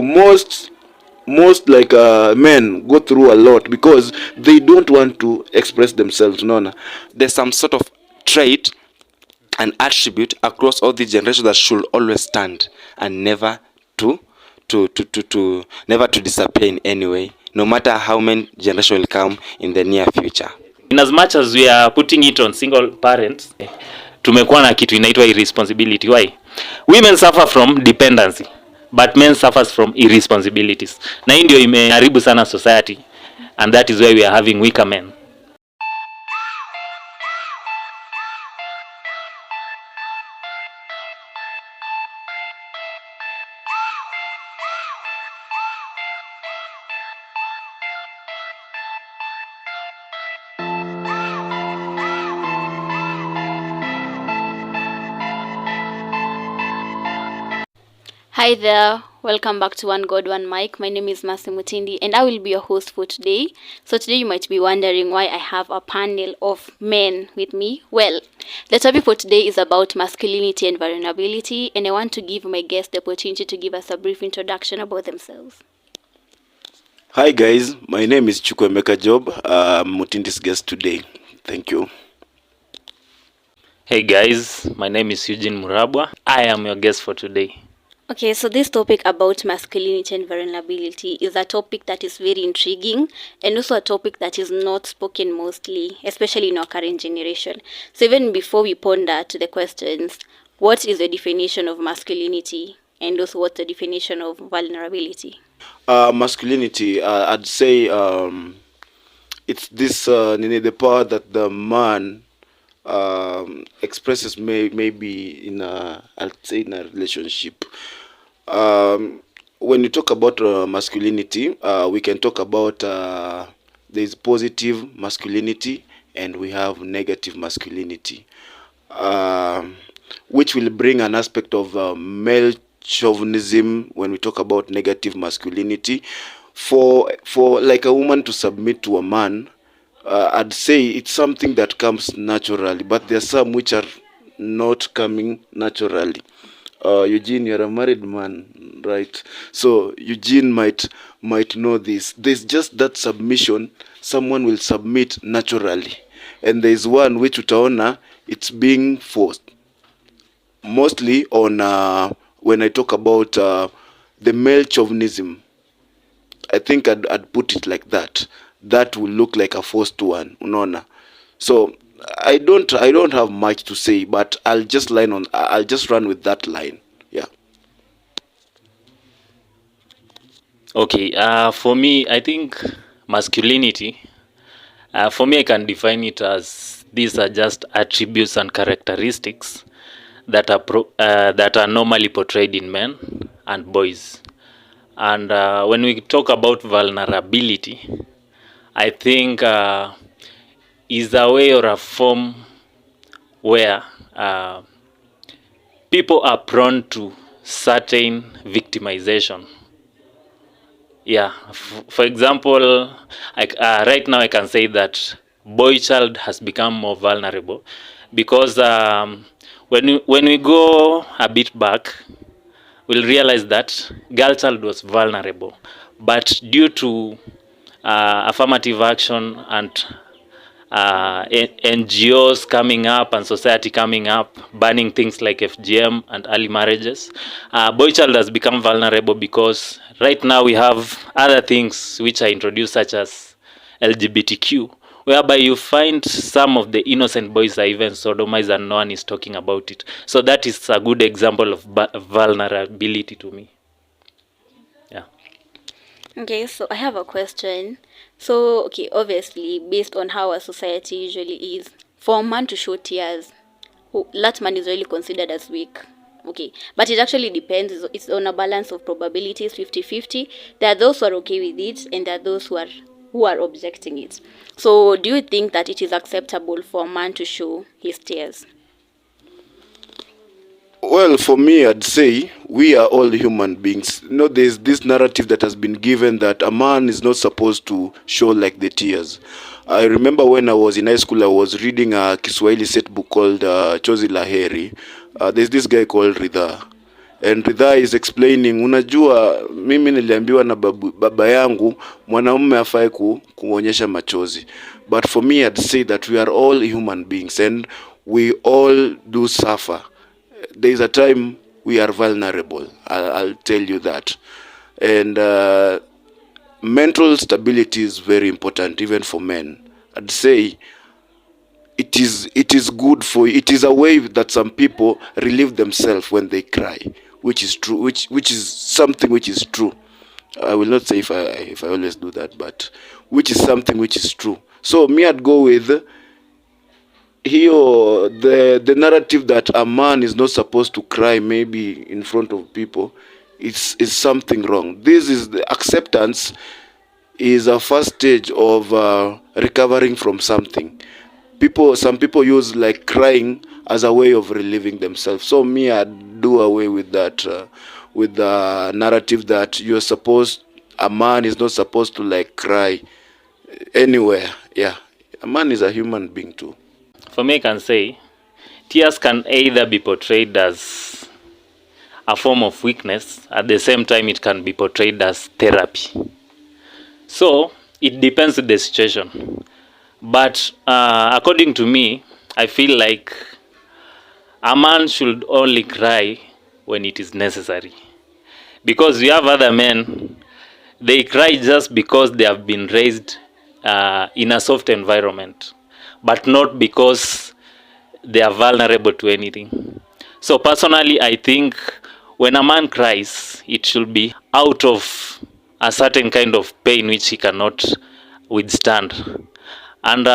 most like men go through a lot because they don't want to express themselves. No, there's some sort of trait and attribute across all these generations that should always stand and never to never to disappear in any way, no matter how many generations will come in the near future. In as much as we are putting it on single parents, tumekuwa na kitu inaitwa irresponsibility. Why? Women suffer from dependency, but men suffers from irresponsibilities. Na hii ndio imeharibu sana society, and that is why we are having weaker men. Hi there, welcome back to One God, One Mic. My name is Masi Mutindi and I will be your host for today. So today you might be wondering why I have a panel of men with me. Well, the topic for today is about masculinity and vulnerability, and I want to give my guest the opportunity to give us a brief introduction about themselves. Hi guys, my name is Chukwemeka Job. I'm Mutindi's guest today. Thank you. Hey guys, my name is Eugene Murabwa. I am your guest for today. Okay, so this topic about masculinity and vulnerability is a topic that is very intriguing and also a topic that is not spoken mostly, especially in our current generation. So even before we ponder to the questions, what is the definition of masculinity and also what's the definition of vulnerability? Masculinity, I'd say it's this the power that the man expresses maybe in I'd say in a relationship. When you talk about masculinity, we can talk about there's positive masculinity and we have negative masculinity, which will bring an aspect of male chauvinism when we talk about negative masculinity. For like a woman to submit to a man, I'd say it's something that comes naturally, but there are some which are not coming naturally. Eugene, you're a married man, right? So Eugene might know this. There's just that submission. Someone will submit naturally, and there's one which utaona it's being forced. Mostly on when I talk about the male chauvinism, I think I'd put it like that. That will look like a forced one, unaona. So I don't have much to say, but I'll just run with that line. Yeah. Okay, for me, I think masculinity, for me, I can define it as these are just attributes and characteristics that are normally portrayed in men and boys. And when we talk about vulnerability, I think is a way or a form where people are prone to certain victimization. Yeah, for example, right now I can say that boy child has become more vulnerable because when we go a bit back, we'll realize that girl child was vulnerable, but due to affirmative action and NGOs coming up and society coming up, banning things like FGM and early marriages, boy child has become vulnerable because right now we have other things which are introduced such as LGBTQ, whereby you find some of the innocent boys are even sodomized and no one is talking about it. So that is a good example of vulnerability to me. Yeah. Okay, so I have a question. So, okay, obviously, based on how our society usually is, for a man to show tears, that man is really considered as weak. Okay, but it actually depends. It's on a balance of probabilities, 50-50. There are those who are okay with it, and there are those who are objecting it. So, do you think that it is acceptable for a man to show his tears? Well, for me, I'd say we are all human beings. You know, there's this narrative that has been given that a man is not supposed to show like the tears. I remember when I was in high school, I was reading a Kiswahili set book called Chozi la Heri. There's this guy called Ridha. and Ridha is explaining, unajua mimi niliambiwa na baba yangu mwanamume afai kuonyesha machozi, but for me I'd say that we are all human beings and we all do suffer. There is a time we are vulnerable, I'll tell you that. And mental stability is very important even for men. I'd say it is good for, it is a way that some people relieve themselves when they cry, which is true, which is something which is true. I will not say if I always do that, but which is something which is true. So me, I'd go with here the narrative that a man is not supposed to cry maybe in front of people is something wrong. This is the acceptance is a first stage of recovering from something. Some people use like crying as a way of relieving themselves. So me, I do away with that, with the narrative that a man is not supposed to like cry anywhere. Yeah, a man is a human being too. For me, I can say tears can either be portrayed as a form of weakness, at the same time it can be portrayed as therapy. So it depends on the situation. But according to me, I feel like a man should only cry when it is necessary. Because we have other men, they cry just because they have been raised in a soft environment, but not because they are vulnerable to anything. So personally, I think when a man cries, it should be out of a certain kind of pain which he cannot withstand. And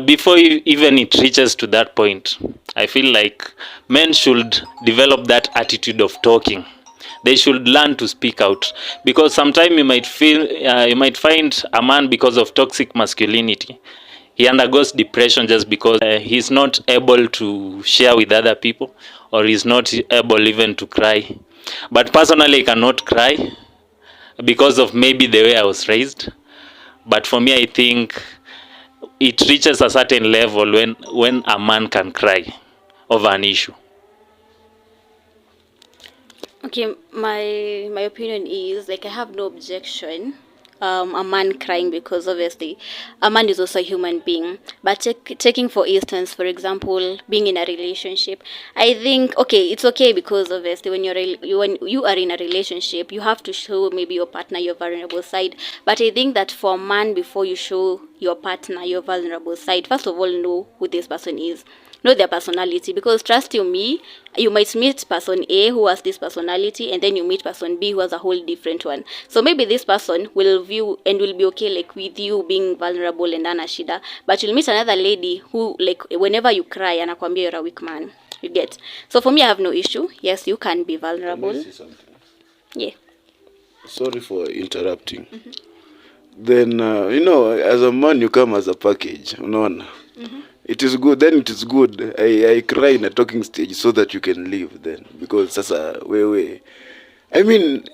before even it reaches to that point, I feel like men should develop that attitude of talking. They should learn to speak out, because sometimes you might find a man, because of toxic masculinity, he undergoes depression just because he's not able to share with other people, or he's not able even to cry. But personally, I cannot cry because of maybe the way I was raised. But for me, I think it reaches a certain level when a man can cry over an issue. Okay, my opinion is like I have no objection a man crying, because obviously a man is also a human being. But taking for instance, for example, being in a relationship, I think okay, it's okay, because obviously when you are in a relationship, you have to show maybe your partner your vulnerable side. But I think that for a man, before you show your partner your vulnerable side, first of all, know who this person is. Know their personality, because trust you me, you might meet person A who has this personality, and then you meet person B who has a whole different one. So maybe this person will view and will be okay like with you being vulnerable and ana shida, but you'll meet another lady who like whenever you cry anakwambia you're a weak man. You get? So for me, I have no issue. Yes, you can be vulnerable. Can I say something? Yeah. Sorry for interrupting. Mm-hmm. Then as a man you come as a package, unaona. Mm-hmm. It is good, then it is good. I cry in a talking stage so that you can live then. Because sasa we I mean,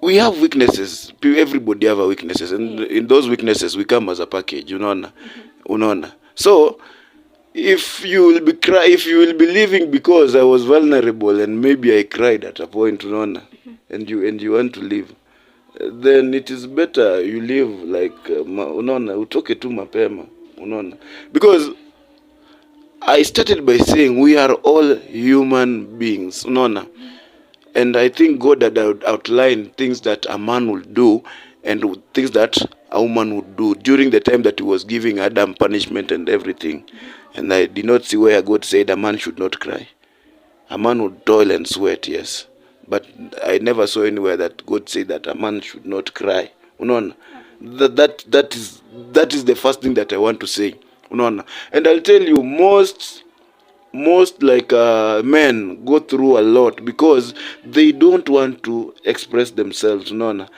we have weaknesses. Everybody have a weaknesses, and in those weaknesses we come as a package, unaona. So if you will be living because I was vulnerable and maybe I cried at a point, unaona, and you want to live, then it is better you live like unaona, utoke tu mapema, unaona. Because I started by saying we are all human beings, unaona. And I think God had outlined things that a man would do and things that a woman would do during the time that he was giving Adam punishment and everything. And I did not see where God said a man should not cry. A man would toil and sweat, yes. But I never saw anywhere that God said that a man should not cry. Unaona? That is the first thing that I want to say. Unaona? And I'll tell you, most like men go through a lot because they don't want to express themselves. Unaona?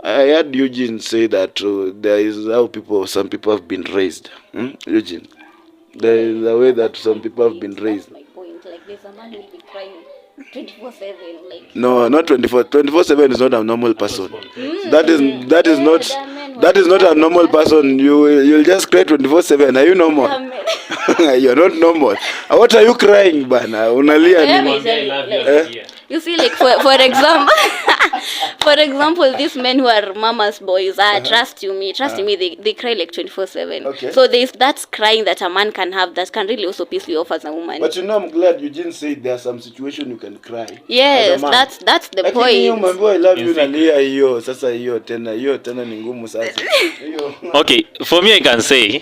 I heard Eugene say that there is how some people have been raised. Eugene, there is a way that some people have been raised. That's my point. Like there's a man who will be crying 24/7. Like no, not 24. 24/7 is not a normal person. That is not a normal person. You'll just cry 24/7. Are you normal? You're not normal. What are you crying, bana? Unalia nini? You see, like for example, for example, these men who are mama's boys, trust you me, they cry like 24/7. Okay. So there's that crying that a man can have that can really also piss you off as a woman. But I'm glad you didn't say there are some situation you can cry. Yes, that's the point. Hiyo mambo I love you nalia hiyo sasa hiyo tena ni ngumu sasa. Hiyo. Okay, for me I can say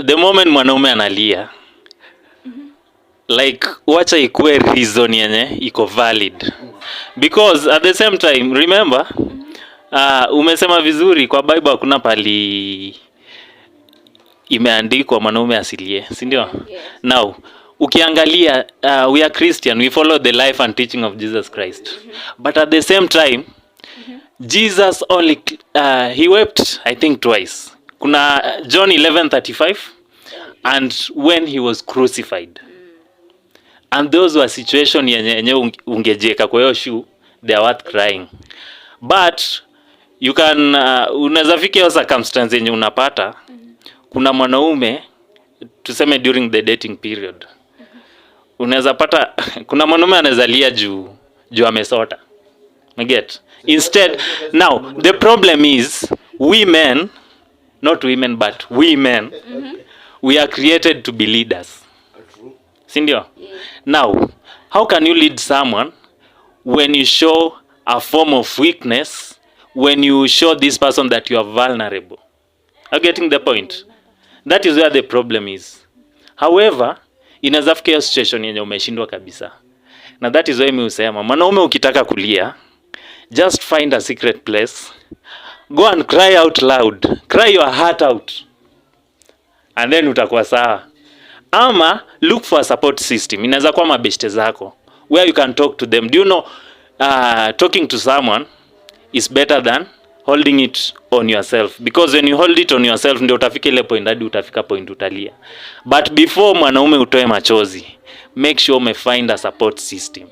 the moment mwanaume analia, like wacha ikuwe reason yenye iko valid, because at the same time remember umesema vizuri kwa Bible hakuna pali imeandikwa mwanaume asilie, si ndio? Yes. Now ukiangalia we are Christian, we follow the life and teaching of Jesus Christ, but at the same time Jesus only he wept I think twice. Kuna John 11:35 and when he was crucified. And those were situation yenye ungejeka kwa hiyo shoe, they are worth crying. But you can unaweza fikia hiyo circumstance yenye unapata kuna mwanaume tuseme during the dating period. Unaweza pata kuna mwanaume anazalia juu amesota. Get? Instead, now the problem is we men, not women but we men, we are created to be leaders. Sindio? Yeah. Now, how can you lead someone when you show a form of weakness, when you show this person that you are vulnerable? Are you getting the point? That is where the problem is. However, inaweza fika hiyo situation yenye umeshindwa kabisa. Na that is why mimi husema, mwanaume ukitaka kulia, just find a secret place. Go and cry out loud. Cry your heart out. And then utakuwa sawa. Ama look for a support system. Inaweza kuwa mabeshte zako where you can talk to them. Do you know talking to someone is better than holding it on yourself, because when you hold it on yourself ndio utafika ile point hadi utafika point utalia. But before mwanaume utoe machozi, make sure me find a support system.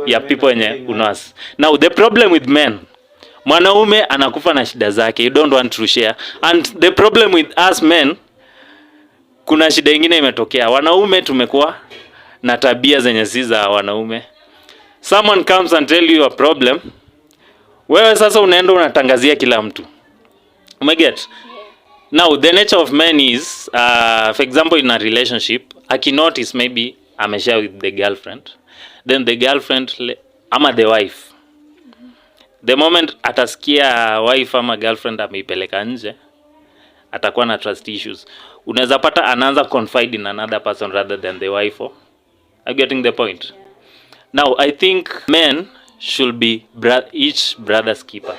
Ya people wenye unas. Now the problem with men, mwanaume anakufa na shida zake, you don't want to share. And the problem with us men, kuna shida nyingine imetokea. Wanaume tumekuwa na tabia zenye si za wanaume. Someone comes and tell you a problem, wewe sasa unaenda unatangazia kila mtu. Umeget? Now the nature of men is for example in a relationship, akinotice maybe ameshare with the girlfriend, then the girlfriend ama the wife, the moment atasikia wife ama girlfriend ameipeleka nje, atakuwa na trust issues. Unaweza pata anaanza confide in another person rather than the wife. Are you getting the point? Yeah. Now I think men should be each brother's keeper.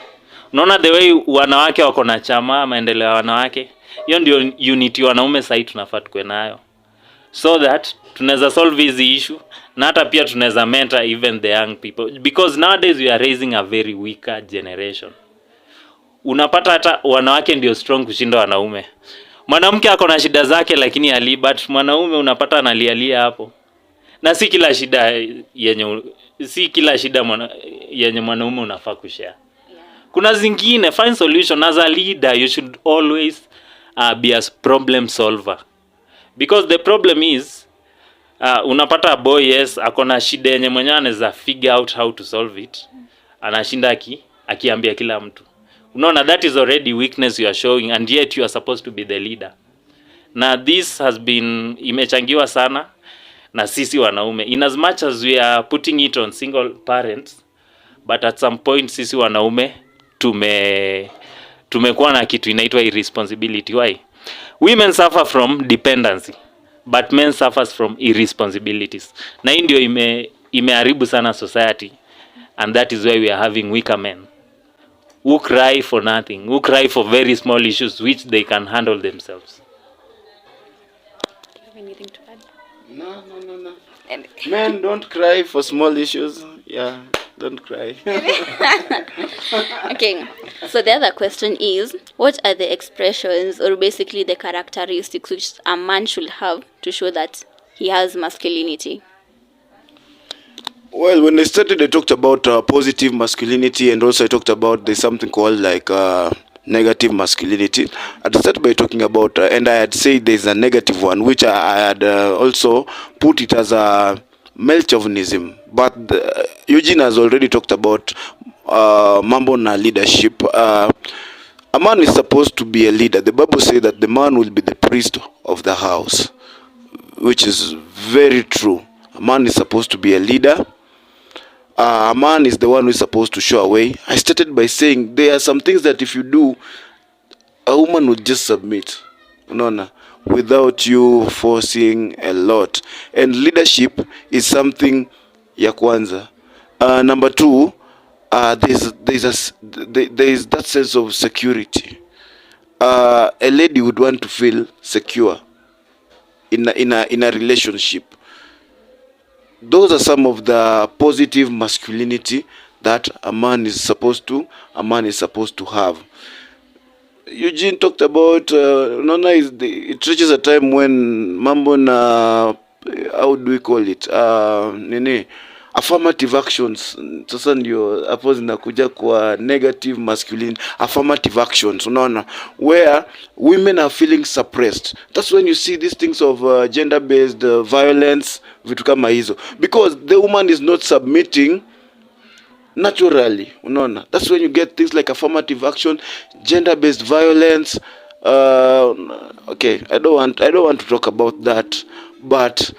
Unaona the way wanawake wako na chama maendeleo ya wanawake, hiyo ndio unity wanaume sasa tunafaa tukue nayo, so that tunaweza solve hizi issue na hata pia tunaweza mentor even the young people, because nowadays we are raising a very weaker generation. Unapata hata wanawake ndio strong kushinda wanaume. Mwanamke ako na shida zake lakini ali, but mwanaume unapata analialia hapo. Na si kila shida yenye mwanaume unafaa kushare. Kuna zingine, find solution. As a leader you should always be a problem solver, because the problem is unapata boy yes ako na shida yenye mwenyewe anaweza figure out how to solve it, anashinda akiambia kila mtu. Unaona, that is already weakness you are showing, and yet you are supposed to be the leader. Na this has been imechangiwa sana na sisi wanaume, in as much as we are putting it on single parents, but at some point sisi wanaume tumekuwa na kitu inaitwa irresponsibility. Why? Women suffer from dependency, but men suffers from irresponsibilities. Na hii ndio imeharibu sana society, and that is why we are having weaker men who cry for nothing, who cry for very small issues which they can handle themselves. Do you have anything to add? No. Men don't cry for small issues. Yeah, don't cry. Okay, so the other question is, what are the expressions or basically the characteristics which a man should have to show that he has masculinity? Well, when I started, I talked about positive masculinity, and also I talked about there's something called like negative masculinity. I'd start by talking about, and I had said there's a negative one, which I had also put it as a male chauvinism. But Eugene has already talked about mambo na leadership. A man is supposed to be a leader. The Bible says that the man will be the priest of the house, which is very true. A man is supposed to be a leader. A man is the one who is supposed to show a way. I started by saying there are some things that if you do, a woman would just submit, unaona, without you forcing a lot. And leadership is something ya kwanza. Number two, there's that sense of security. A lady would want to feel secure in a relationship. Those are some of the positive masculinity that a man is supposed to have. Eugene talked about it reaches a time when mambo na, how do we call it, affirmative actions sasa ndio hapo zinakuja kwa negative masculinity. Affirmative actions, unaona, where women are feeling suppressed. That's when you see these things of gender based violence, vitu kama hizo, because the woman is not submitting naturally, unaona. That's when you get things like affirmative action, gender based violence. Okay, I don't want to talk about that, but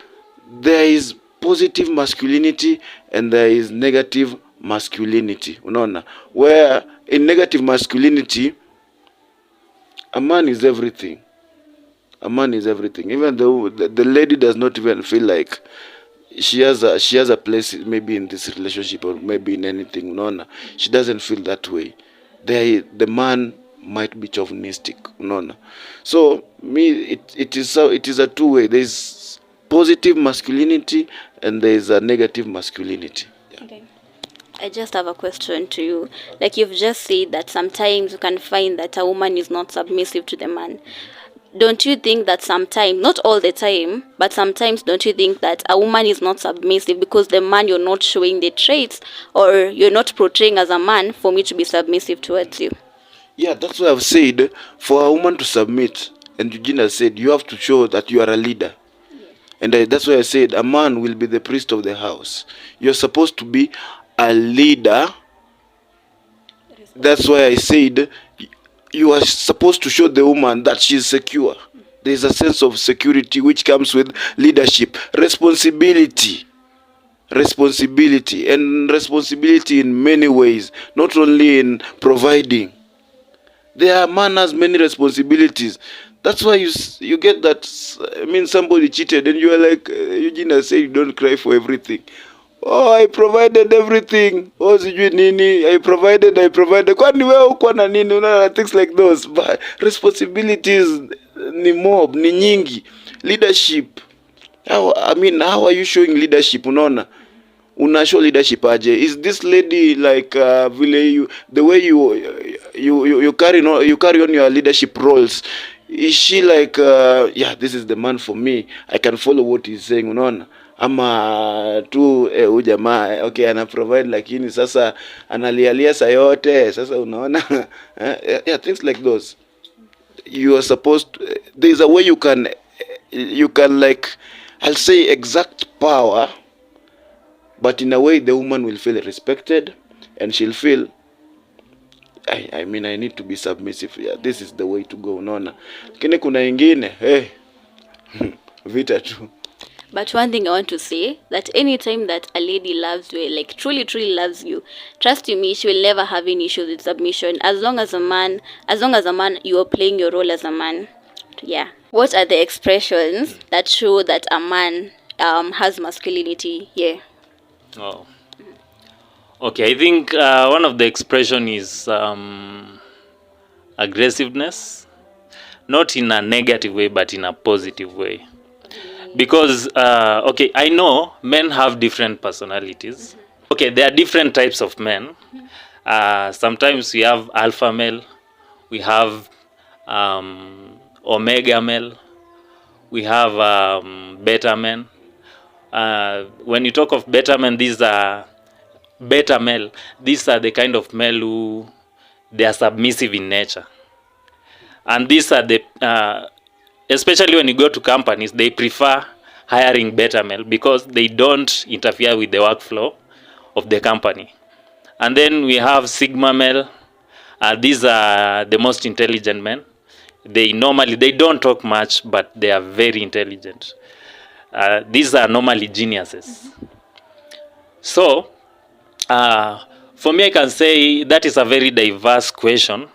there is positive masculinity and there is negative masculinity, unaona, where in negative masculinity a man is everything. A man is everything, even though the lady does not even feel like she has a place maybe in this relationship or maybe in anything, unaona. She doesn't feel that way. The man might be chauvinistic, unaona. So it is a two-way. There is positive masculinity and there is a negative masculinity. Yeah. Okay. I just have a question to you. Like you've just said that sometimes you can find that a woman is not submissive to the man. Don't you think that sometimes, not all the time, but sometimes don't you think that a woman is not submissive because the man, you're not showing the traits or you're not portraying as a man for me to be submissive towards you? Yeah, that's why I've said for a woman to submit, and Eugene has said you have to show that you are a leader. And that's why I said a man will be the priest of the house. You're supposed to be a leader. That's why I said you are supposed to show the woman that she is secure. There is a sense of security which comes with leadership. Responsibility, and responsibility in many ways, not only in providing. There are man has many responsibilities. That's why you get that. I mean, somebody cheated and you are like, Eugene has said, you don't cry for everything. Oh, I provided everything. Oh, sijui nini. I provided. Kwani wewe uko na nini? Things like those. But responsibilities ni mob, ni nyingi. Leadership. How are you showing leadership? Unaona? Una show leadership aje? Is this lady like the way you carry on your leadership roles? Is she like yeah, this is the man for me, I can follow what he's saying, unaona? Ama tu huyu jamaa okay ana provide lakini sasa analialia saa yote sasa, unaona. Yeah, things like those. You are supposed to, there is a way you can like, I'll say exact power, but in a way the woman will feel respected and she'll feel I mean I need to be submissive. Yeah, this is the way to go, unaona. Lakini kuna ingine vita tu. But one thing I want to say, that anytime that a lady loves you, like truly loves you, trust you me, she will never have any issues with submission. As long as a man, you are playing your role as a man. Yeah. What are the expressions that show that a man has masculinity? Yeah. Oh. Okay, I think one of the expression is aggressiveness, not in a negative way, but in a positive way. Because, okay, I know men have different personalities. Okay, there are different types of men. Sometimes we have alpha male, we have omega male, we have beta men. When you talk of beta men, these are beta male. These are the kind of male who they are submissive in nature. And these are the especially when you go to companies, they prefer hiring beta male because they don't interfere with the workflow of the company. And then we have sigma male. These are the most intelligent men. They don't talk much, but they are very intelligent. These are normally geniuses. So for me, I can say that is a very diverse question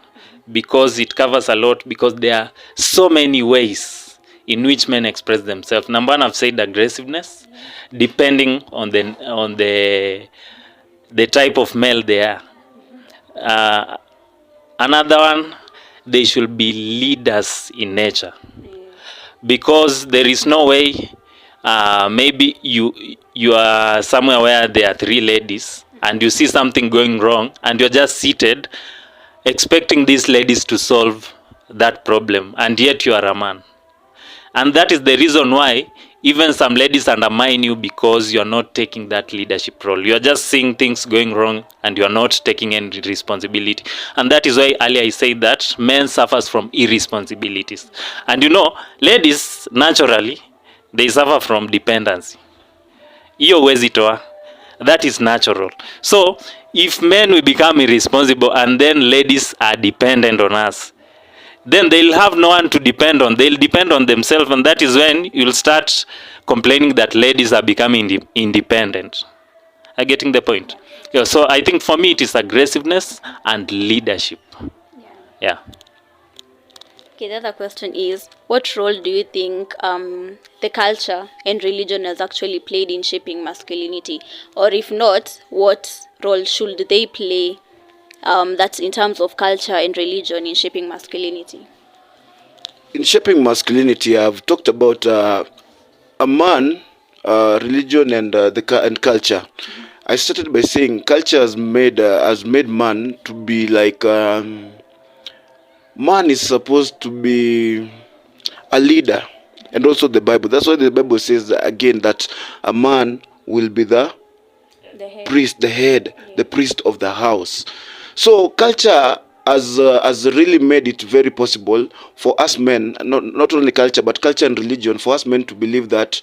because it covers a lot, because there are so many ways in which men express themselves. Number one, I've said aggressiveness, depending on the type of male they are. Another one, they should be leaders in nature, because there is no way maybe you are somewhere where there are 3 ladies and you see something going wrong and you're just seated expecting these ladies to solve that problem, and yet you are a man. And that is the reason why even some ladies undermine you, because you are not taking that leadership role. You are just seeing things going wrong and you are not taking any responsibility. And that is why earlier I said that men suffers from irresponsibilities. And ladies naturally, they suffer from dependency. Hiyo huwezi toa. That is natural. So if men will become irresponsible and then ladies are dependent on us, then they'll have no one to depend on. They'll depend on themselves, and that is when you'll start complaining that ladies are becoming independent. Are you getting the point? Yeah, so I think for me it is aggressiveness and leadership. Yeah. Okay, the other question is, what role do you think the culture and religion has actually played in shaping masculinity? Or if not, what role should they play, that's in terms of culture and religion, in shaping masculinity? In shaping masculinity, I've talked about a man, religion, and and culture. I started by saying culture has made man to be like man is supposed to be a leader, and also the Bible. That's why the Bible says that, again, that a man will be the priest, the head, the priest of the house. So culture has really made it very possible for us men, not only culture but culture and religion, for us men to believe that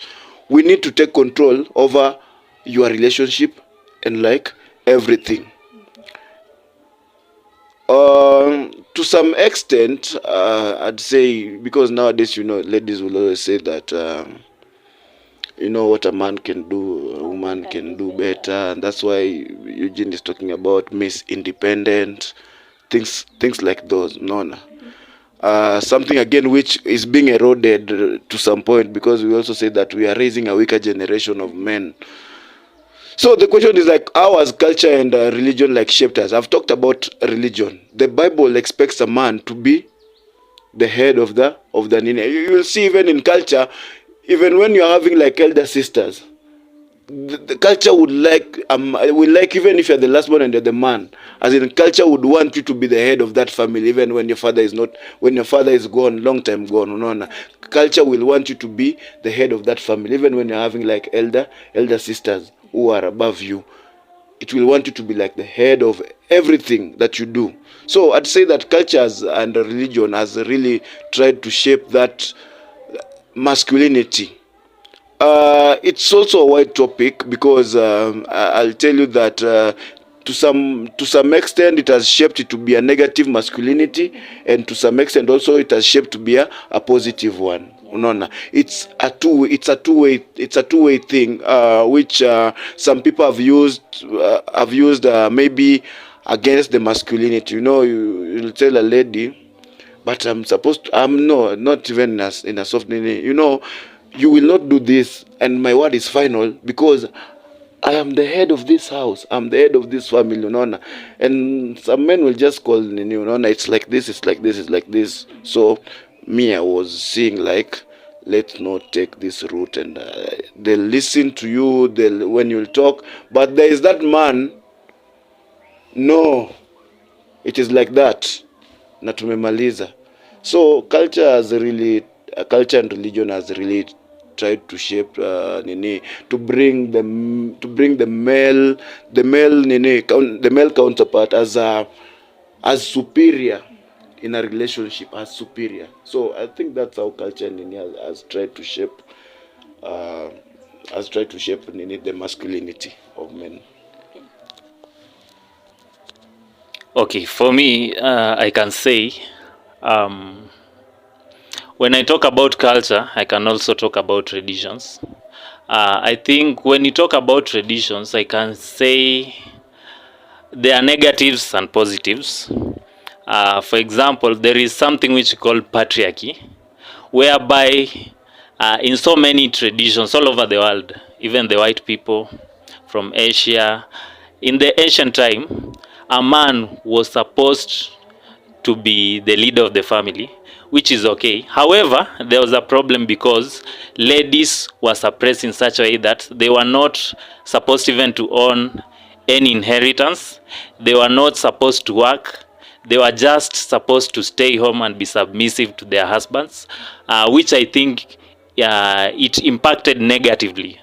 we need to take control over your relationship and like everything. To some extent, I'd say, because nowadays, ladies will always say that, what a man can do, a woman can do better, and that's why Eugene is talking about Miss Independent, things like those. Something again which is being eroded to some point, because we also say that we are raising a weaker generation of men. So the question is like, how has culture and religion like shaped us? I've talked about religion. The Bible expects a man to be the head of the nini. You will see even in culture, even when you're having like elder sisters, the culture would like even if you're the last one and you're the man, as in culture would want you to be the head of that family, even when your father is gone, long time gone. Culture will want you to be the head of that family, even when you're having like elder sisters who are above you. It will want you to be like the head of everything that you do. So I'd say that cultures and religion has really tried to shape that masculinity. It's also a wide topic, because I'll tell you that to some extent it has shaped it to be a negative masculinity, and to some extent also it has shaped to be a positive one. It's a two-way thing, which some people have used maybe against the masculinity. You'll tell a lady, but I'm not even in a soft, you will not do this, and my word is final, because I am the head of this house, I'm the head of this family, and some men will just call, it's like this, it's like this, it's like this. So me, I was seeing like, let's not take this route, and they'll listen to you, when you'll talk, but there is that man, no, it is like that, na tumemaliza. So culture and religion has really tried to shape to bring the male counterpart as as superior in a relationship, as superior. So I think that's how culture has tried to shape the masculinity of men. Okay, for me, I can say, when I talk about culture, I can also talk about traditions. I think when you talk about traditions, I can say there are negatives and positives. For example, there is something which we call patriarchy, whereby in so many traditions all over the world, even the white people from Asia, in the ancient time, a man was supposed to be the leader of the family, which is okay. However, there was a problem because ladies were suppressed in such a way that they were not supposed even to own any inheritance. They were not supposed to work. They were just supposed to stay home and be submissive to their husbands, which I think it impacted negatively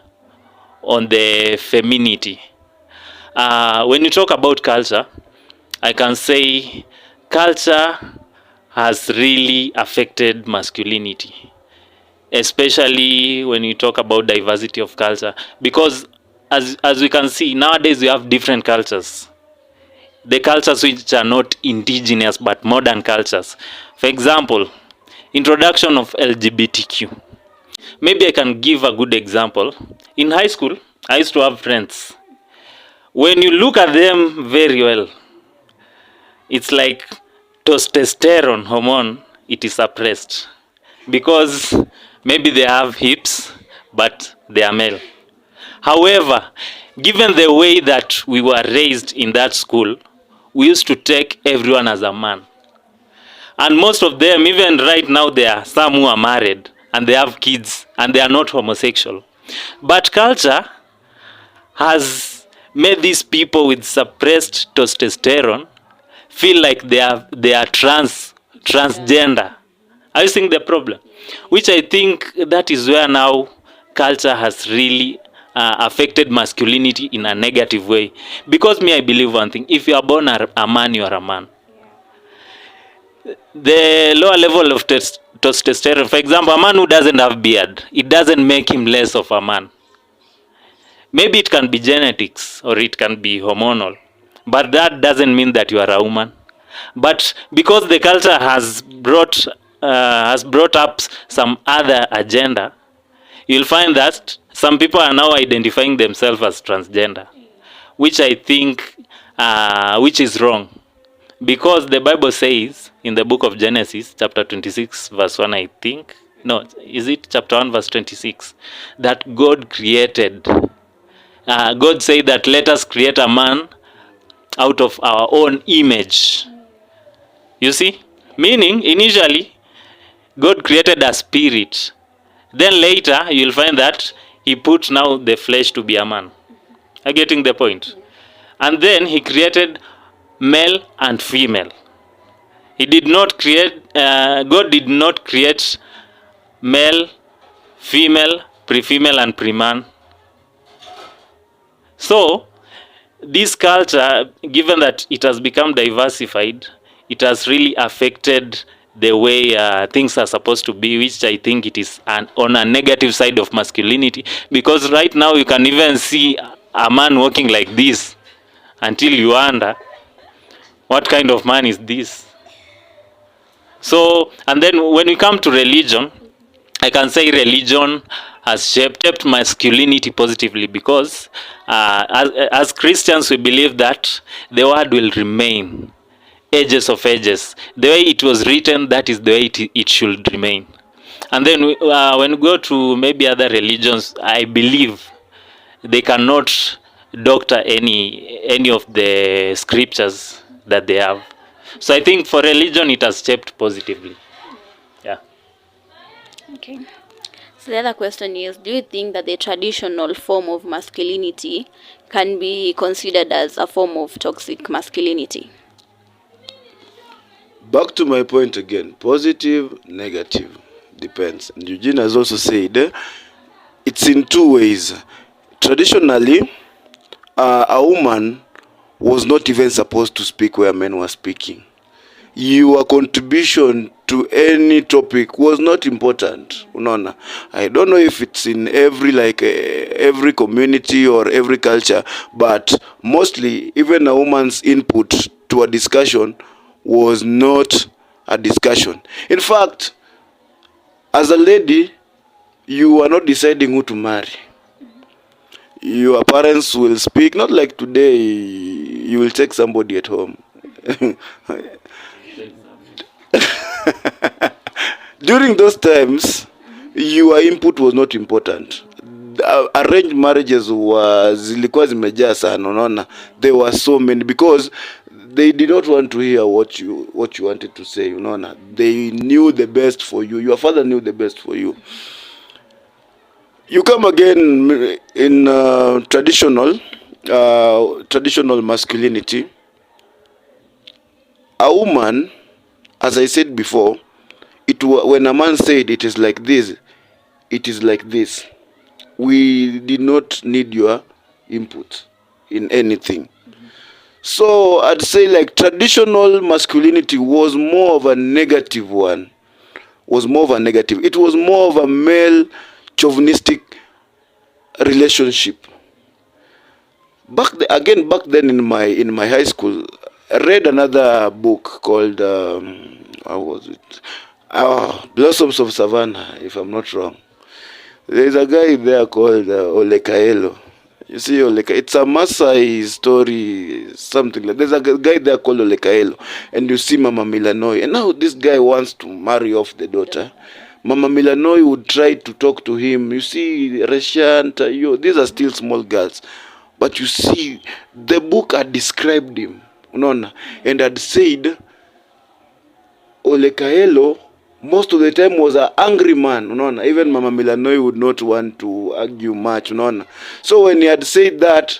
on the femininity. When you talk about culture, I can say culture has really affected masculinity, especially when you talk about diversity of culture, because as we can see nowadays we have different cultures, the cultures which are not indigenous but modern cultures. For example, introduction of LGBTQ. Maybe I can give a good example. In high school, I used to have friends. When you look at them very well, it's like testosterone hormone, it is suppressed because maybe they have hips but they are male. However, given the way that we were raised in that school, we used to take everyone as a man. And most of them, even right now, there are some who are married and they have kids and they are not homosexual. But culture has made these people with suppressed testosterone feel like they are transgender. Are you seeing the problem? Which I think that is where now culture has really affected masculinity in a negative way. Because me, I believe one thing: if you are born a man, you are a man. The lower level of testosterone, for example, a man who doesn't have beard, it doesn't make him less of a man. Maybe it can be genetics or it can be hormonal, but that doesn't mean that you are a woman. But because the culture has brought up some other agenda, you'll find that some people are now identifying themselves as transgender, which I think which is wrong, because the Bible says in the book of Genesis chapter 26 verse 1, I think, no, is it chapter 1 verse 26, that God created God said that let us create a man out of our own image. You see? Meaning, initially, God created a spirit. Then later, you'll find that he put now the flesh to be a man. Are you getting the point? And then he created male and female. He did not create, God did not create male, female, pre-female and pre-man. So, this culture, given that it has become diversified, it has really affected the way things are supposed to be, which I think it is on a negative side of masculinity. Because right now you can even see a man walking like this until you wonder, what kind of man is this? So, and then when we come to religion, I can say religion has shaped masculinity positively, because as Christians we believe that the word will remain ages of ages. The way it was written, that is the way it should remain. And then when we go to maybe other religions, I believe they cannot doctor any of the scriptures that they have. So I think for religion it has shaped positively. Yeah. Okay. So the other question is, do you think that the traditional form of masculinity can be considered as a form of toxic masculinity? Back to my point again, positive, negative, depends. And Eugene has also said it's in two ways. Traditionally, a woman was not even supposed to speak where men were speaking. your contribution to any topic was not important. Unaona, I don't know if it's in every every community or every culture, but mostly even a woman's input to a discussion was not a discussion. In fact, as a lady, you are not deciding who to marry. Your parents will speak, not like today you will take somebody at home. During those times, your input was not important. Arranged marriages zilikuwa zimejaa sana, unaona. There were so many because they did not want to hear what you wanted to say, unaona. They knew the best for you. Your father knew the best for you. You come again in traditional masculinity. A woman, as I said before, when a man said it is like this, it is like this. We did not need your input in anything. So I'd say like traditional masculinity was more of a negative one. It was more of a male chauvinistic relationship. Back then in my high school, I read another book called how was it? Blossoms of Savannah, if I'm not wrong. There's a guy there called Ole Kaelo. You see, it's a Maasai story, something like. There's a guy there called Ole Kaelo, and you see Mama Milanoi, and now this guy wants to marry off the daughter. Mama Milanoi would try to talk to him. You see, Reshan, Tayo, these are still small girls, but you see, the book had described him, unaona, and had said Ole Kaelo most of the time was an angry man, unaona. Even Mama Milanoi would not want to argue much, unaona. So when he had said that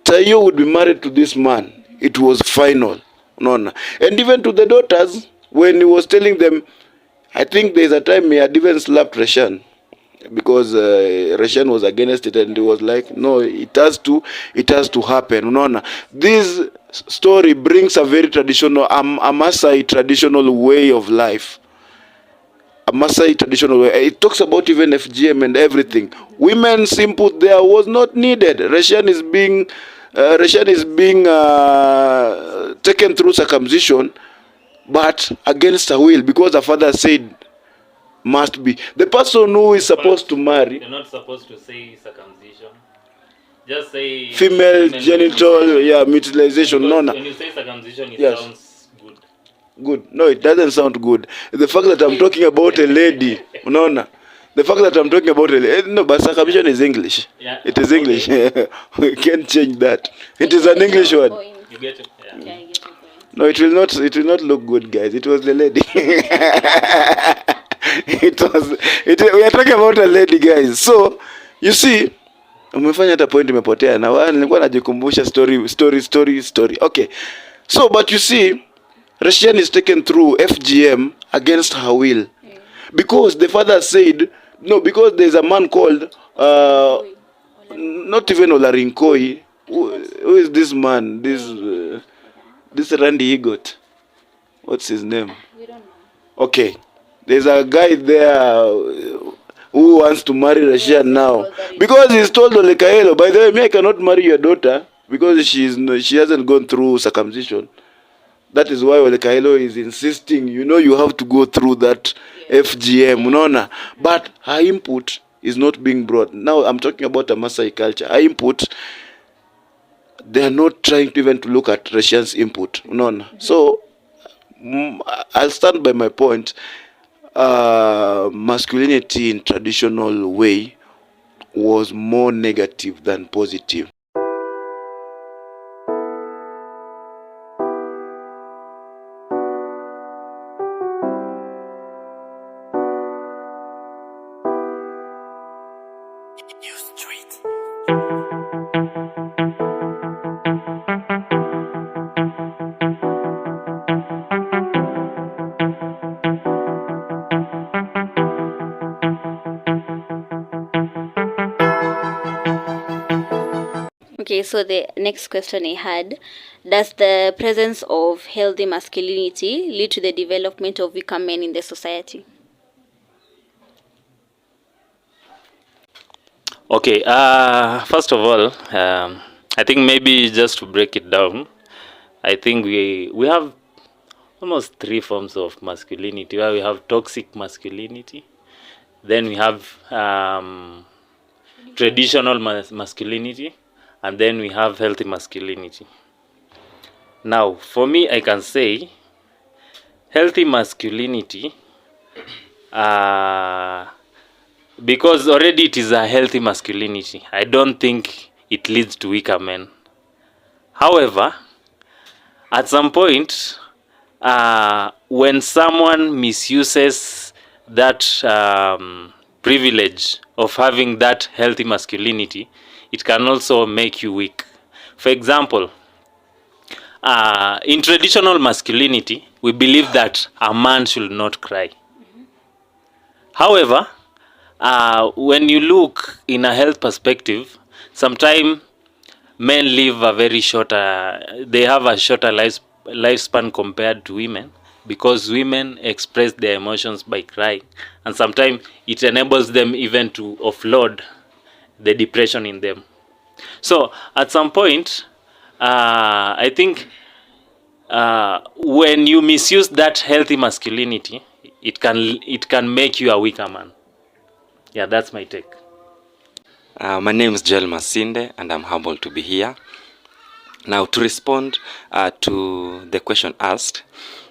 Tayo would be married to this man, it was final, unaona. And even to the daughters, when he was telling them, I think there's a time he had even slapped Reshan because Reshan was against it, and he was like, no, it has to happen, unaona. This story brings a very traditional, a Maasai traditional way of life. A Maasai traditional way. It talks about even FGM and everything. Women's input there was not needed. Reshan is being taken through circumcision, but against her will, because her father said must be. The person who is supposed to marry. You're not supposed to say circumcision. Just say female genital mutilization. No. When you say circumcision, it sounds good. Good. No, it doesn't sound good. The fact that I'm talking about a lady, unaona. The fact that I'm talking about a lady, no, but circumcision is English. Yeah. It is English. We can't change that. It is an English word. You get it? Yeah. Yeah, I get it. No, it will not look good, guys. It was the lady. We are talking about a lady, guys. So, you see, umefanya hata point imepotea na nilikuwa najikumbusha story. Okay. So, but you see, Reshan is taken through FGM against her will. Because the father said, no, because there's a man called not even Olarinkoi. Who is this man? This Randy Egot. What's his name? We don't know. Okay. There's a guy there who wants to marry Reshan now. Because he's told Ole Kaelo, by the way, me, I cannot marry your daughter because she hasn't gone through circumcision. That is why Ole Kaelo is insisting, you have to go through that FGM, unaona. But her input is not being brought. Now I'm talking about a Maasai culture. Her input, they are not trying to even to look at Reshan's input, unaona. So I'll stand by my point. Masculinity in traditional way was more negative than positive. Okay, Okay, so the next question I had, does the presence of healthy masculinity lead to the development of weaker men in the society? Okay, first of all, I think maybe just to break it down, I think we have almost three forms of masculinity. Where we have toxic masculinity, then we have traditional masculinity, and then we have healthy masculinity. Now, for me, I can say healthy masculinity, because already it is a healthy masculinity, I don't think it leads to weaker men. However, at some point, when someone misuses that privilege of having that healthy masculinity, it can also make you weak. For example, in traditional masculinity, we believe that a man should not cry. However, when you look in a health perspective, sometimes men live a very shorter, they have a shorter lifespan compared to women, because women express their emotions by crying, and sometimes it enables them even to offload the depression in them. So at some point, I think when you misuse that healthy masculinity, it can make you a weaker man. Yeah, that's my take. My name is Joel Masinde, and I'm humbled to be here. Now, to respond to the question asked,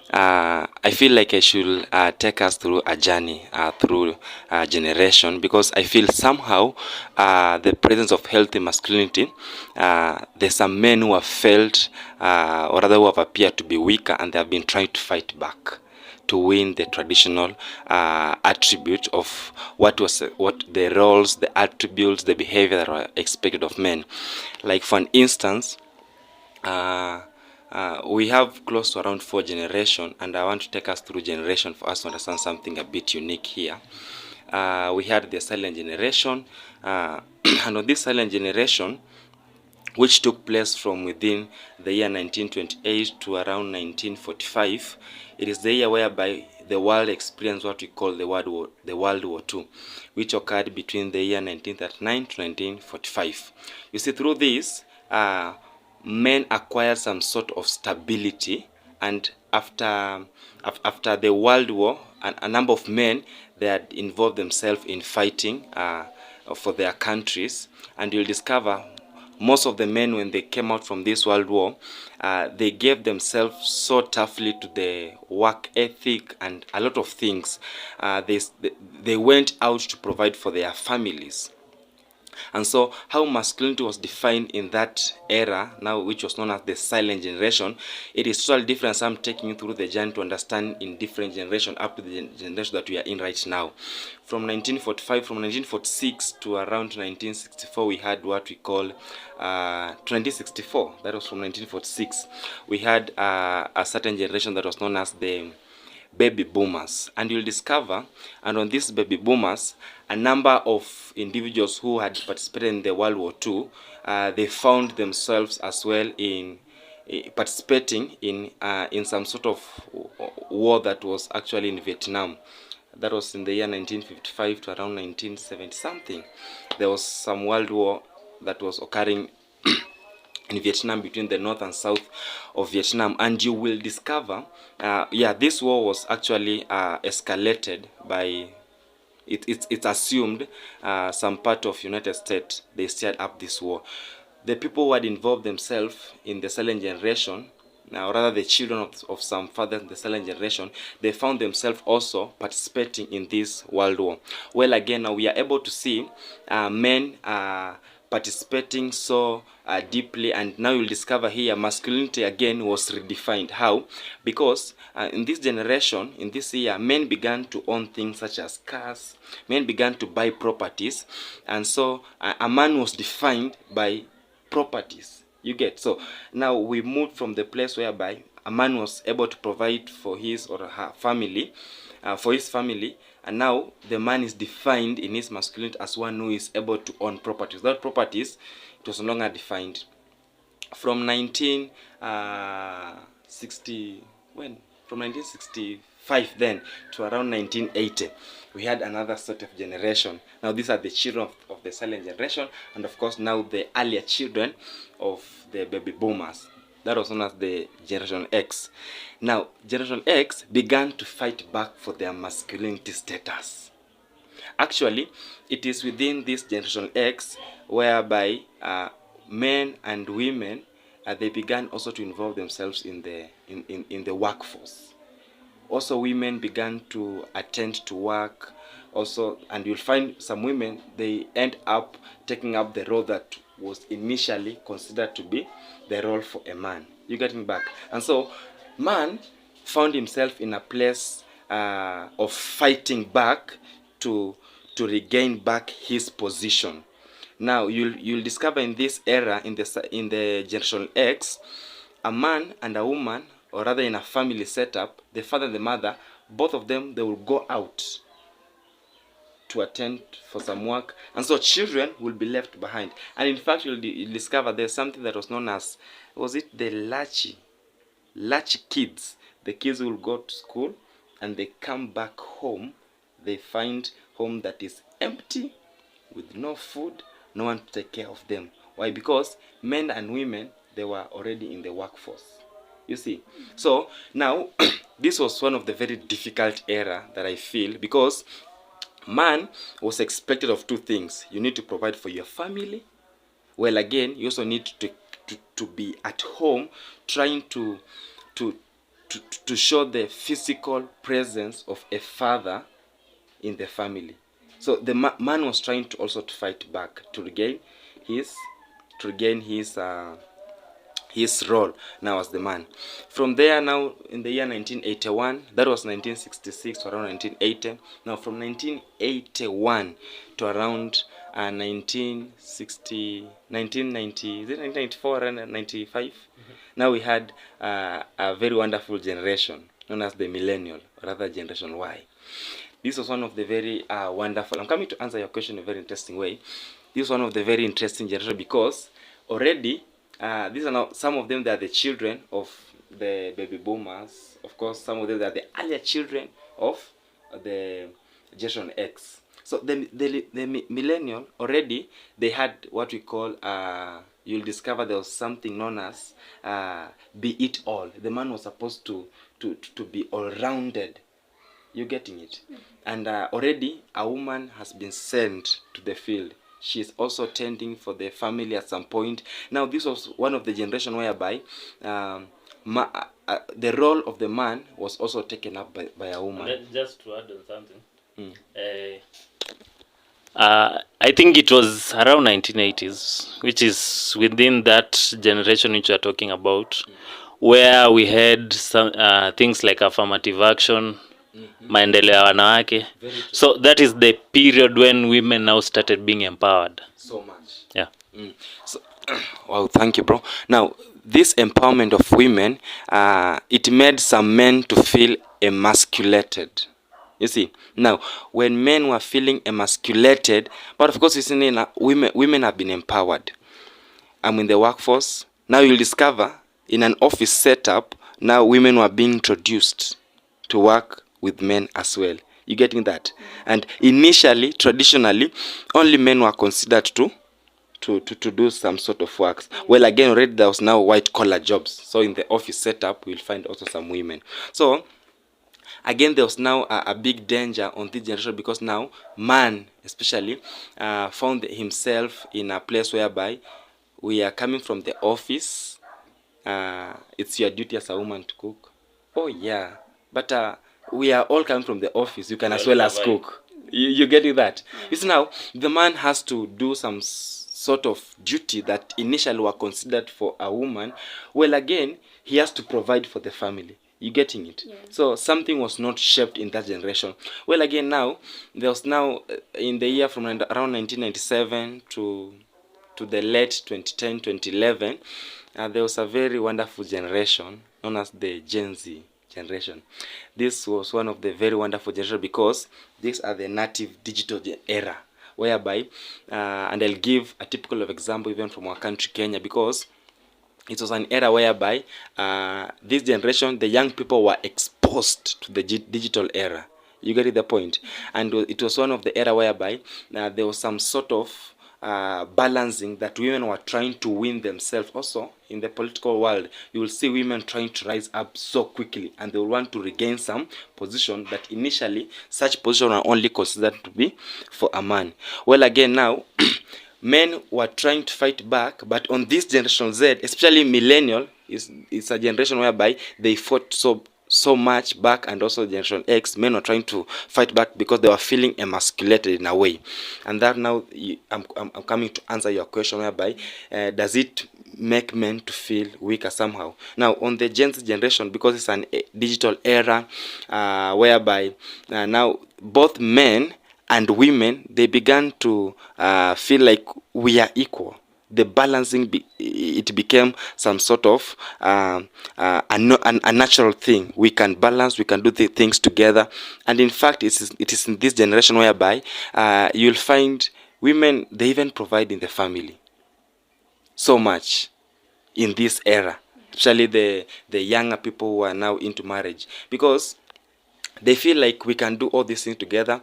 I feel like I should take us through a journey through generation, because I feel somehow the presence of healthy masculinity, there's some men who have felt, or rather who have appeared to be weaker, and they have been trying to fight back to win the traditional attribute of what the roles, the attributes, the behavior that are expected of men. Like for an instance, we have close to around 4 generations, and I want to take us through generation for us to understand something a bit unique here. We had the silent generation, and on this silent generation, which took place from within the year 1928 to around 1945. It is the year whereby the world experienced what we call the World War II, which occurred between the year 1939 to 1945. You see, through this, men acquired some sort of stability, and after the World War, a number of men, they had involved themselves in fighting for their countries, and you'll discover most of the men, when they came out from this World War, they gave themselves so toughly to the work ethic and a lot of things. They went out to provide for their families. And so how masculinity was defined in that era, now which was known as the silent generation, it is totally different. So I'm taking you through the journey to understand in different generations up to the generation that we are in right now. From 1945, from 1946 to around 1964, we had what we call 2064. That was from 1946. We had a certain generation that was known as the baby boomers, and you'll discover, and on these baby boomers, a number of individuals who had participated in the World War II, they found themselves as well in participating in some sort of war that was actually in Vietnam. That was in the year 1955 to around 1970 something. There was some world war that was occurring in Vietnam, between the north and south of Vietnam, and you will discover this war was actually escalated by it's assumed some part of United States, they stirred up this war. The people who had involved themselves in the silent generation, or rather the children of some fathers in the silent generation, they found themselves also participating in this world war. Well, again, now we are able to see men participating so deeply, and now you'll discover here masculinity again was redefined. How? Because in this generation, in this year, men began to own things such as cars, men began to buy properties, and so a man was defined by properties. You get? So now we moved from the place whereby a man was able to provide for his or her family, for his family, and now the man is defined in his masculinity as one who is able to own properties. Without properties, it was no longer defined. from 1960 when from 1965 then to around 1980 we had another sort of generation. Now these are the children of the silent generation, and of course now the earlier children of the baby boomers. That was known as the Generation X. Now Generation X began to fight back for their masculinity status. Actually, it is within this Generation X whereby men and women they began also to involve themselves in the workforce. Also, women began to attend to work. Also, and you'll find some women they end up taking up the role that was initially considered to be the role for a man. You getting back? And so, man found himself in a place of fighting back to regain back his position. Now you'll discover in this era, in the Generation X, a man and a woman, or rather in a family setup, the father and the mother, both of them, they will go out to attend for some work, and so children will be left behind. And in fact, you'll discover there's something that was known as, was it the latchy kids? The kids will go to school and they come back home, they find home that is empty, with no food, no one to take care of them. Why? Because men and women, they were already in the workforce. You see? So now this was one of the very difficult era that I feel, because man was expected of two things. You need to provide for your family. Well, again, you also need to be at home trying to show the physical presence of a father in the family. So the man was trying to also to fight back to regain his role now as the man. From there, now in the year 1981, that was 1966 to around 1980. Now from 1981 to around 1990, is it 1994 and 95? Now we had a very wonderful generation known as the millennial, or rather Generation Y. This was one of the very wonderful. I'm coming to answer your question in a very interesting way. This is one of the very interesting generation, because already these are now, some of them, they are the children of the baby boomers. Of course, some of them, they are the earlier children of the Generation X. So the millennial, already they had what we call, you'll discover there was something known as be it all. The man was supposed to be all-rounded. You're getting it? And already a woman has been sent to the field. She is also tending for the family at some point. Now this was one of the generation whereby the role of the man was also taken up by a woman. Just to add on something, I think it was around 1980s, which is within that generation which we are talking about, where we had some things like affirmative action, maendeleo ya wanawake. So that is the period when women now started being empowered. So much. Yeah. So, wow, thank you, bro. Now, this empowerment of women, it made some men to feel emasculated. You see, now when men were feeling emasculated, but of course, you see, women have been empowered. I'm in the workforce. Now you'll discover in an office setup, now women were being introduced to work with men as well. You getting that? And initially, traditionally, only men were considered to do some sort of works. Well, again, already there was now white collar jobs. So in the office setup, we'll find also some women. So again, there was now a big danger on this generation, because now man, especially, found himself in a place whereby we are coming from the office. It's your duty as a woman to cook. Oh yeah, but we are all coming from the office. You can as well as cook. You getting that? You see, now the man has to do some sort of duty that initially were considered for a woman. Well, again, he has to provide for the family. You getting it? Yeah. So something was not shaped in that generation. Well, again, now there was now in the year from around 1997 to the late 2010, 2011, there was a very wonderful generation known as the Gen Z generation. This was one of the very wonderful generation, because these are the native digital era, whereby and I'll give a typical of example even from our country, Kenya, because it was an era whereby this generation, the young people were exposed to the digital era. You get the point? And it was one of the era whereby there was some sort of balancing that women were trying to win themselves. Also in the political world, you will see women trying to rise up so quickly, and they will want to regain some position that initially such position are only considered to be for a man. Well, again now men were trying to fight back, but on this generation Z, especially millennial, is a generation whereby they fought so much back, and also generation X, men were trying to fight back because they were feeling emasculated in a way. And that now I'm coming to answer your question whereby does it make men to feel weaker somehow? Now on the Gen Z generation, because it's an digital era whereby now both men and women, they began to feel like we are equal. The balancing it became some sort of a natural thing. We can balance, we can do the things together. And in fact, it is in this generation whereby you'll find women, they even provide in the family so much in this era, especially the younger people who are now into marriage, because they feel like we can do all these things together.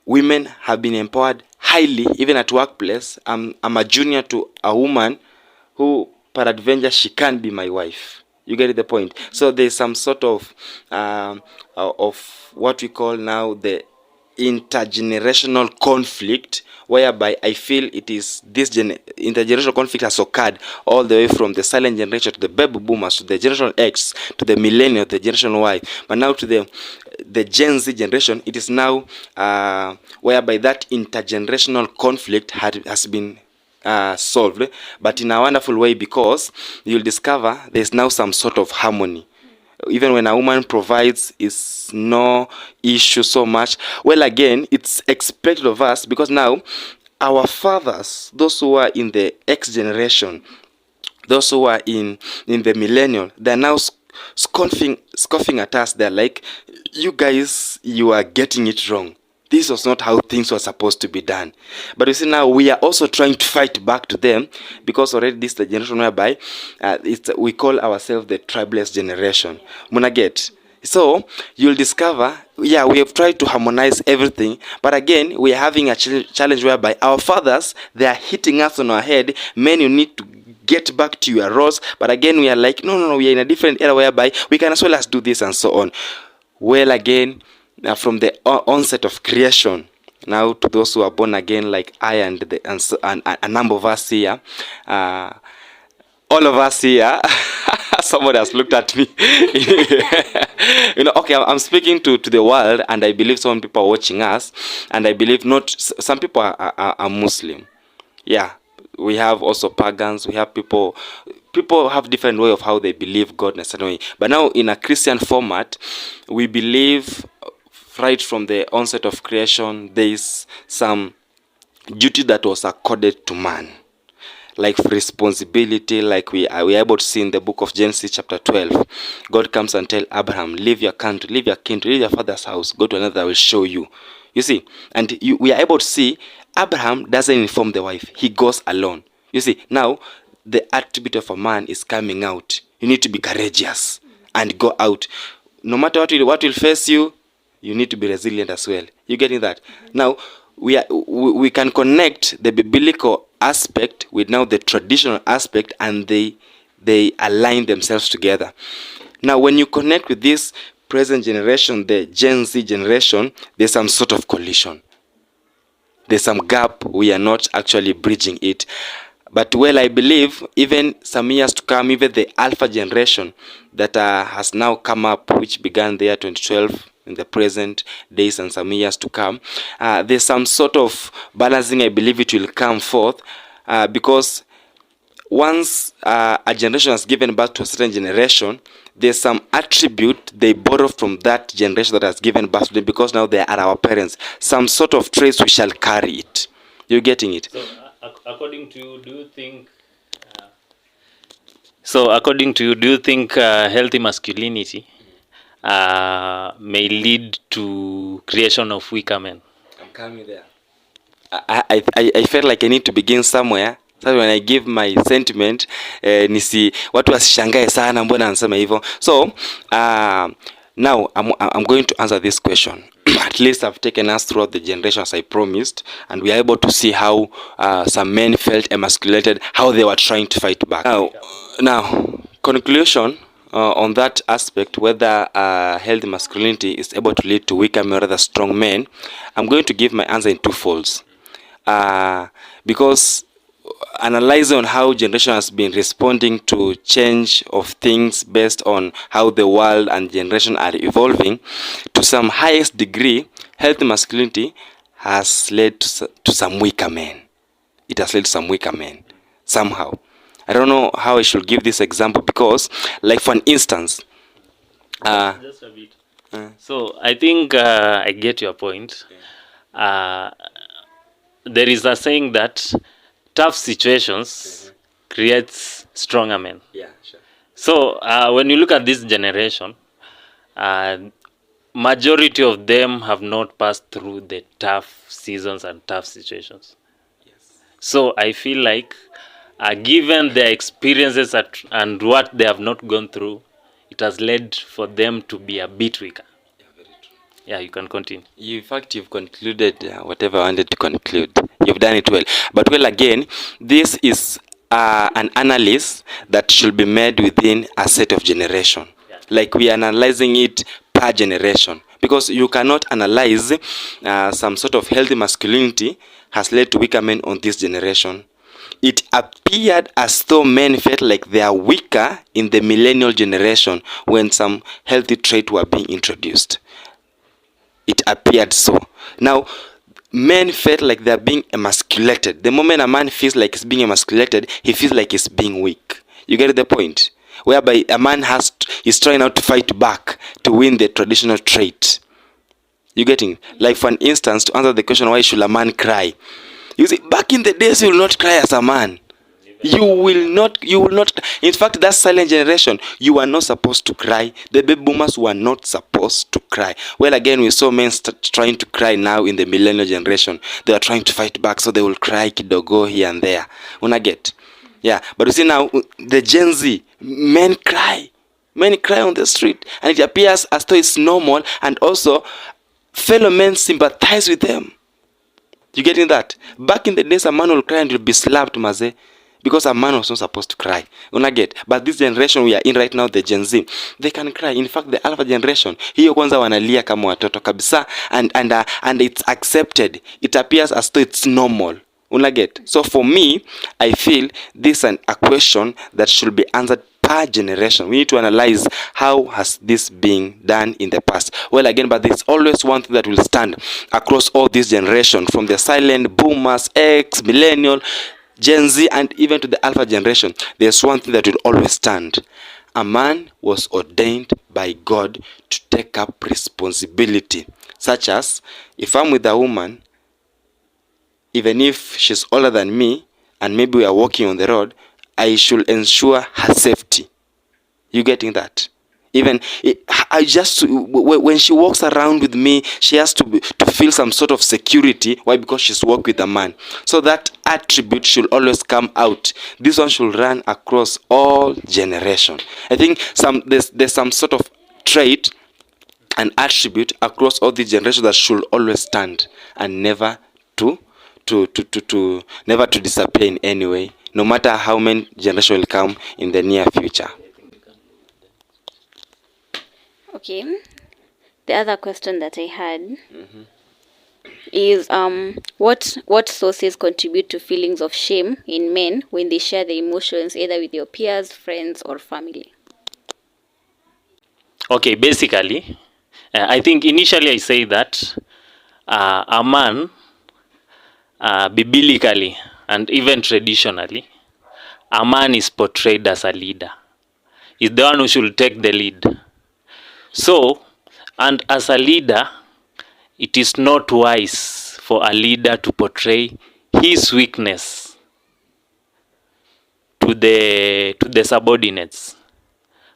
Women have been empowered highly, even at workplace. I'm a junior to a woman who, peradventure, she can be my wife. You get the point? So there's some sort of what we call now the intergenerational conflict, whereby I feel it is this intergenerational conflict has occurred all the way from the silent generation to the baby boomers to the generation X to the millennial, the generation Y, but now to the Gen Z generation. It is now whereby that intergenerational conflict has been solved, but in a wonderful way, because you'll discover there's now some sort of harmony. Even when a woman provides, is no issue so much. Well, again, it's expected of us, because now our fathers, those who are in the X generation, those who are in the millennial, they're now scoffing at us. They're like, you guys, you are getting it wrong. This was not how things were supposed to be done. But you see, now we are also trying to fight back to them, because already this is the generation whereby we call ourselves the tribeless generation. Munaget. So you'll discover, yeah, we have tried to harmonize everything, but again, we are having a challenge whereby our fathers, they are hitting us on our head. Men, you need to get back to your roles. But again, we are like, no, we are in a different era whereby we can as well as do this and so on. Well, again, from the onset of creation, now to those who are born again, like I and a number of us here, all of us here, somebody has looked at me. Okay, I'm speaking to the world, and I believe some people are watching us, and I believe not some people are Muslim. Yeah, we have also pagans. We have people have different way of how they believe God in a certain way. But now in a Christian format, we believe right from the onset of creation, there is some duty that was accorded to man, like responsibility, like we are able to see in the book of Genesis chapter 12. God comes and tell Abraham, leave your country, leave your kindred, leave your father's house, go to another, I will show you. You see, and we are able to see Abraham doesn't inform the wife, he goes alone. You see, now the attribute of a man is coming out. You need to be courageous and go out. No matter what will face you, you need to be resilient as well. You getting that? Now we can connect the biblical aspect with now the traditional aspect, and they align themselves together. Now when you connect with this present generation, the Gen Z generation, there's some sort of collision. There's some gap. We are not actually bridging it. But well, I believe even some years to come, even the Alpha generation that has now come up, which began there 2012, in the present days and some years to come, there's some sort of balancing. I believe it will come forth, because once a generation has given birth to a certain generation, there's some attribute they borrow from that generation that has given birth to them, because now they are our parents. Some sort of traits we shall carry it. You're getting it? So according to you, do you think according to you, do you think healthy masculinity may lead to creation of weaker men? I'm coming there. I felt like I need to begin somewhere Sasa when I give my sentiment watu wasishangae sana mbona anasema hivyo. So now I'm going to answer this question. At least I've taken us throughout the generations I promised, and we are able to see how some men felt emasculated, how they were trying to fight back. Now conclusion on that aspect, whether healthy masculinity is able to lead to weaker men or rather strong men, I'm going to give my answer in two folds. Because analyzing on how generation has been responding to change of things based on how the world and generation are evolving, to some highest degree, healthy masculinity has led to some weaker men. It has led to some weaker men somehow. I don't know how I should give this example, because, like for an instance, just a bit. So I think I get your point. There is a saying that tough situations creates stronger men. Yeah, sure. So when you look at this generation, majority of them have not passed through the tough seasons and tough situations. Yes. So I feel like given their experiences and what they have not gone through, it has led for them to be a bit weaker. Yeah, very true. Yeah, you can continue. In fact, you've concluded whatever I wanted to conclude. You've done it well. But well, again, this is an analysis that should be made within a set of generation. Yeah. Like we are analyzing it per generation. Because you cannot analyze some sort of healthy masculinity has led to weaker men on this generation. It appeared as though men felt like they are weaker in the millennial generation when some healthy traits were being introduced. It appeared so. Now, men felt like they are being emasculated. The moment a man feels like he's being emasculated, he feels like he's being weak. You get the point? Whereby a man is trying out to fight back to win the traditional trait. You getting? Like for an instance, to answer the question, why should a man cry? You see, back in the days, you will not cry as a man. You will not. In fact, that silent generation, you are not supposed to cry. The baby boomers were not supposed to cry. Well, again, we saw men trying to cry now in the millennial generation. They are trying to fight back, so they will cry kidogo here and there. Una get? Yeah, but you see now, the Gen Z, men cry. Men cry on the street, and it appears as though it's normal, and also fellow men sympathize with them. You getting that? Back in the days, a man will cry and will be slapped, maze, because a man was not supposed to cry. Una get? But this generation we are in right now, the Gen Z, they can cry. In fact, the alpha generation, hiyo kwanza wanalia kama watoto kabisa, and it's accepted. It appears as though it's normal. Una get? So for me, I feel this is a question that should be answered per generation. We need to analyze how has this been done in the past. Well, again, but there's always one thing that will stand across all these generations, from the silent boomers, X, millennial, Gen Z, and even to the alpha generation. There's one thing that will always stand. A man was ordained by God to take up responsibility, such as if I'm with a woman, even if she's older than me and maybe we are walking on the road, I should ensure her safety. You getting that? Even when she walks around with me, she has to feel some sort of security. Why? Because she's walking with a man. So that attribute should always come out. This one should run across all generations. I think there's some sort of trait and attribute across all the generations that should always stand and never to disappear in any way, no matter how many generations will come in the near future. Okay. The other question that I had is what sources contribute to feelings of shame in men when they share their emotions either with your peers, friends, or family? Okay, basically, I think initially I say that a man, biblically and even traditionally, a man is portrayed as a leader. He's the one who should take the lead. So, and as a leader, it is not wise for a leader to portray his weakness to the subordinates.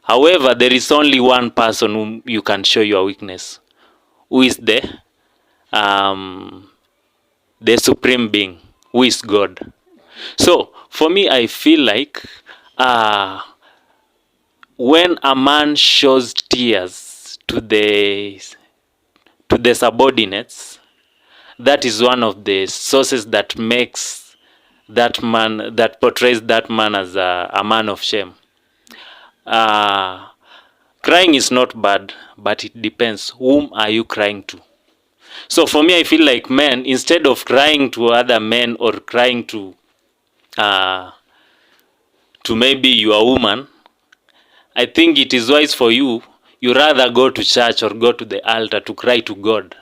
However, there is only one person whom you can show your weakness, who is the supreme being, who is God. So, for me, I feel like when a man shows tears to the subordinates, that is one of the sources that makes that man, that portrays that man as a man of shame. Crying is not bad, but it depends whom are you crying to. So for me, I feel like men, instead of crying to other men or crying to maybe your woman, I think it is wise for you rather go to church or go to the altar to cry to God,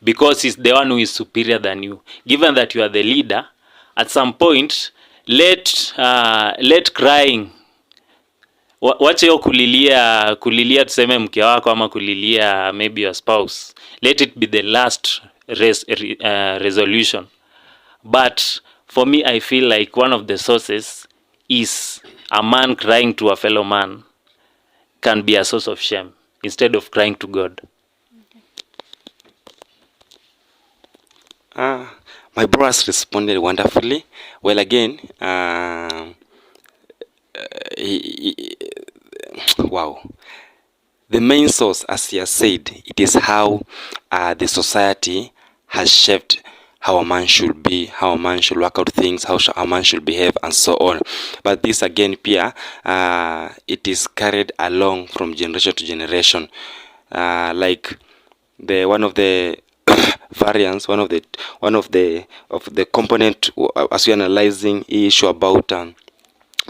because he's the one who is superior than you. Given that you are the leader, at some point let crying, wache hiyo kulilia tuseme mke wako ama kulilia maybe your spouse, let it be the last resolution. But for me, I feel like one of the sources is a man crying to a fellow man can be a source of shame instead of crying to God. My bro has responded wonderfully. Well, again, wow. The main source, as he has said, it is how the society has shaped how a man should be, how a man should work out things, how a man should behave, and so on. But this again, Pia, it is carried along from generation to generation. Like one of the variants, one of the component as we analyzing issue about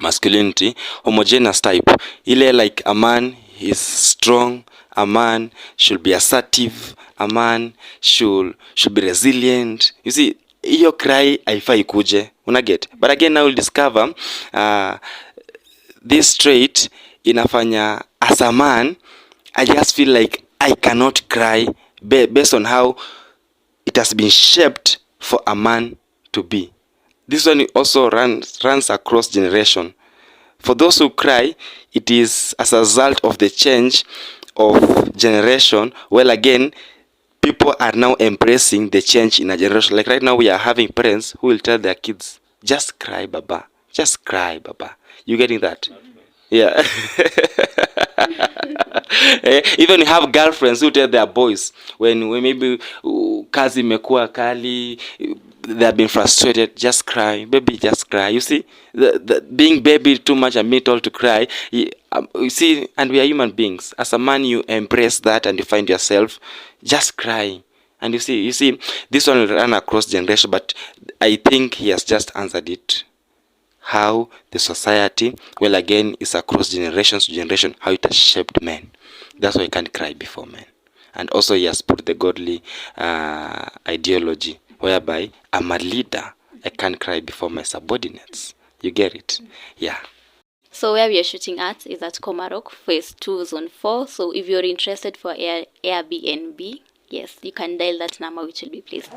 masculinity, homogeneous type. Ile like a man is strong, a man should be assertive, a man should be resilient. You see, hiyo cry haifai kuje, unaget. But again, now we'll discover this trait inafanya as a man, I just feel like I cannot cry based on how it has been shaped for a man to be. This one also runs across generation. For those who cry, it is as a result of the change of generation. Well, again, people are now embracing the change in a generation. Like right now, we are having parents who will tell their kids, just cry, Baba. Just cry, Baba. You getting that? Yeah. Even have girlfriends who tell their boys when maybe kazi imekuwa kali, they have been frustrated, just cry, baby, just cry. You see, the being baby too much and being told to cry, you see, and we are human beings. As a man, you embrace that and you find yourself just crying. And you see, this one will run across generation, but I think he has just answered it. How the society, well, again, is across generations to generation, how it has shaped men. That's why you can't cry before men. And also he has put the godly ideology, whereby I'm a leader, I can't cry before my subordinates. You get it? Yeah. So where we are shooting at is at Komarok, phase 2, zone 4. So if you're interested for Airbnb, yes, you can dial that number which will be placed.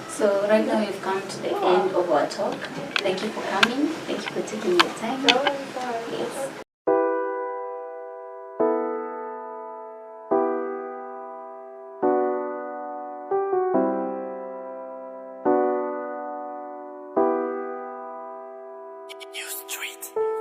So right now we've come to the end of our talk. Thank you for coming. Thank you for taking your time. Yes. You street.